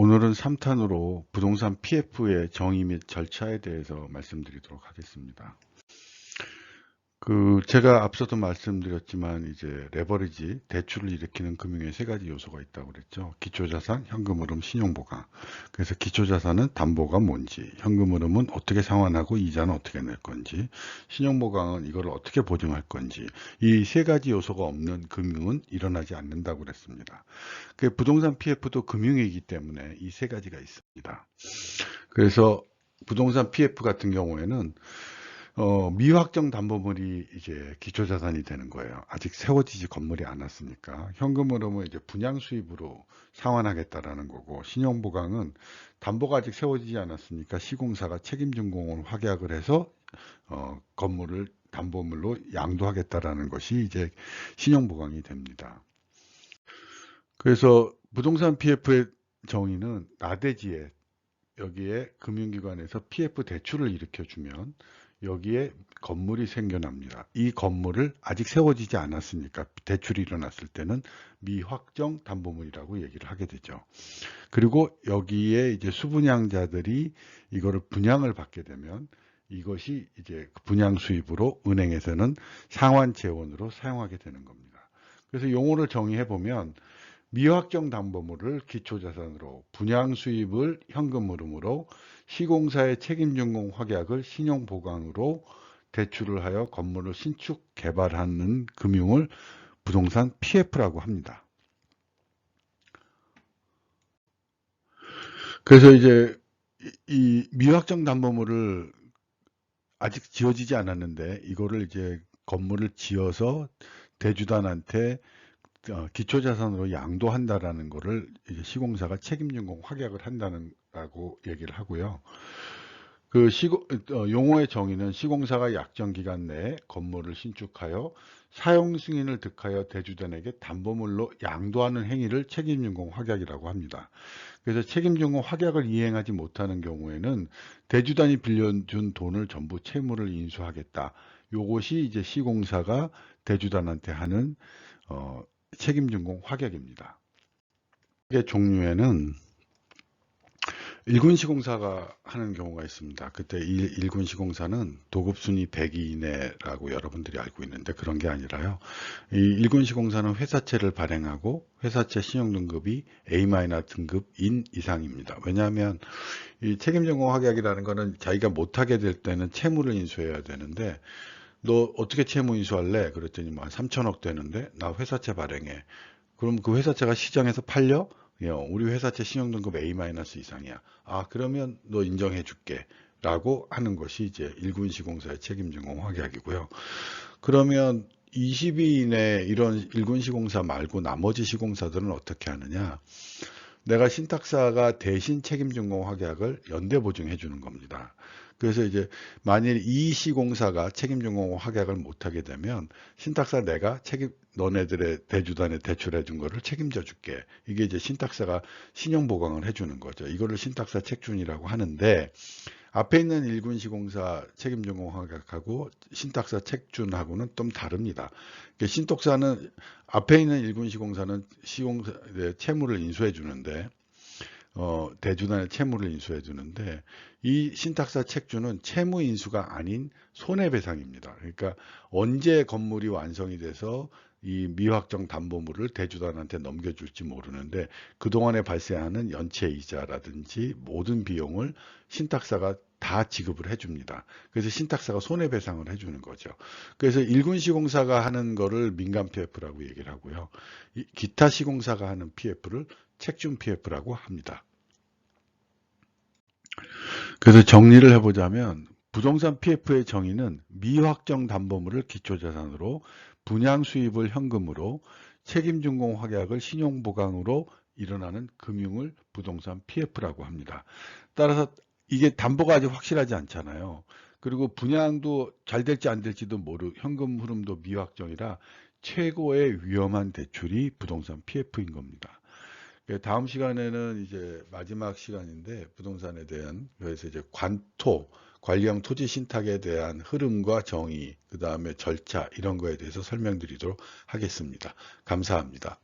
오늘은 3탄으로 부동산 PF의 정의 및 절차에 대해서 말씀드리도록 하겠습니다. 제가 앞서도 말씀드렸지만 이제 레버리지, 대출을 일으키는 금융의 세 가지 요소가 있다고 그랬죠. 기초자산, 현금흐름, 신용보강. 그래서 기초자산은 담보가 뭔지, 현금흐름은 어떻게 상환하고 이자는 어떻게 낼 건지, 신용보강은 이걸 어떻게 보증할 건지, 이 세 가지 요소가 없는 금융은 일어나지 않는다고 그랬습니다. 부동산 PF도 금융이기 때문에 이 세 가지가 있습니다. 그래서 부동산 PF 같은 경우에는 미확정 담보물이 이제 기초자산이 되는 거예요. 아직 세워지지 건물이 않았으니까. 현금흐름은 이제 분양 수입으로 상환하겠다라는 거고, 신용보강은 담보가 아직 세워지지 않았으니까 시공사가 책임준공을 확약을 해서 건물을 담보물로 양도하겠다라는 것이 이제 신용보강이 됩니다. 그래서 부동산 PF의 정의는 나대지에 여기에 금융기관에서 PF 대출을 일으켜주면 여기에 건물이 생겨납니다. 이 건물을 아직 세워지지 않았으니까 대출이 일어났을 때는 미확정 담보물이라고 얘기를 하게 되죠. 그리고 여기에 이제 수분양자들이 이거를 분양을 받게 되면 이것이 이제 분양 수입으로 은행에서는 상환 재원으로 사용하게 되는 겁니다. 그래서 용어를 정의해 보면 미확정 담보물을 기초자산으로, 분양 수입을 현금흐름으로, 시공사의 책임준공 확약을 신용보강으로 대출을 하여 건물을 신축 개발하는 금융을 부동산 PF라고 합니다. 그래서 이제 이 미확정 담보물을 아직 지어지지 않았는데 이거를 이제 건물을 지어서 대주단한테 기초자산으로 양도한다라는 거를 이제 시공사가 책임준공 확약을 한다는 라고 얘기를 하고요. 용어의 정의는 시공사가 약정 기간 내에 건물을 신축하여 사용 승인을 득하여 대주단에게 담보물로 양도하는 행위를 책임준공 확약이라고 합니다. 그래서 책임준공 확약을 이행하지 못하는 경우에는 대주단이 빌려준 돈을 전부 채무를 인수하겠다. 요것이 이제 시공사가 대주단한테 하는 책임준공 확약입니다. 의 종류에는 1군 시공사가 하는 경우가 있습니다. 그때 1군 시공사는 도급순위 100위 이내라고 여러분들이 알고 있는데 그런 게 아니라요. 이 1군 시공사는 회사채를 발행하고 회사채 신용등급이 A- 등급인 이상입니다. 왜냐하면 이 책임전공 확약이라는 거는 자기가 못하게 될 때는 채무를 인수해야 되는데 너 어떻게 채무 인수할래? 그랬더니 뭐 3천억 되는데 나 회사채 발행해. 그럼 그 회사채가 시장에서 팔려? 우리 회사채 신용등급 A- 이상이야. 아, 그러면 너 인정해 줄게. 라고 하는 것이 이제 1군 시공사의 책임전공 확약이고요. 그러면 20위 이내 이런 1군 시공사 말고 나머지 시공사들은 어떻게 하느냐? 내가 신탁사가 대신 책임전공 확약을 연대 보증해 주는 겁니다. 그래서 이제 만일 이 시공사가 책임전공 확약을 못하게 되면 신탁사 내가 너네들의 대주단에 대출해 준 거를 책임져 줄게. 이게 이제 신탁사가 신용보강을 해주는 거죠. 이거를 신탁사 책준이라고 하는데 앞에 있는 1군 시공사 책임전공 확약하고 신탁사 책준하고는 좀 다릅니다. 신탁사는 앞에 있는 1군 시공사는 시공사 채무를 인수해 주는데 대주단의 채무를 인수해 주는데 이 신탁사 책주는 채무 인수가 아닌 손해배상입니다. 그러니까 언제 건물이 완성이 돼서 이 미확정 담보물을 대주단한테 넘겨줄지 모르는데 그동안에 발생하는 연체 이자라든지 모든 비용을 신탁사가 다 지급을 해줍니다. 그래서 신탁사가 손해배상을 해주는 거죠. 그래서 1군 시공사가 하는 거를 민간 PF라고 얘기를 하고요. 기타 시공사가 하는 PF를 책준 PF라고 합니다. 그래서 정리를 해보자면 부동산 PF의 정의는 미확정 담보물을 기초자산으로, 분양 수입을 현금으로, 책임준공 확약을 신용보강으로 일어나는 금융을 부동산 PF라고 합니다. 따라서 이게 담보가 아직 확실하지 않잖아요. 그리고 분양도 잘 될지 안 될지도 현금 흐름도 미확정이라 최고의 위험한 대출이 부동산 PF인 겁니다. 다음 시간에는 이제 마지막 시간인데 부동산에 대한 그래서 이제 관리형 토지 신탁에 대한 흐름과 정의, 그 다음에 절차 이런 거에 대해서 설명드리도록 하겠습니다. 감사합니다.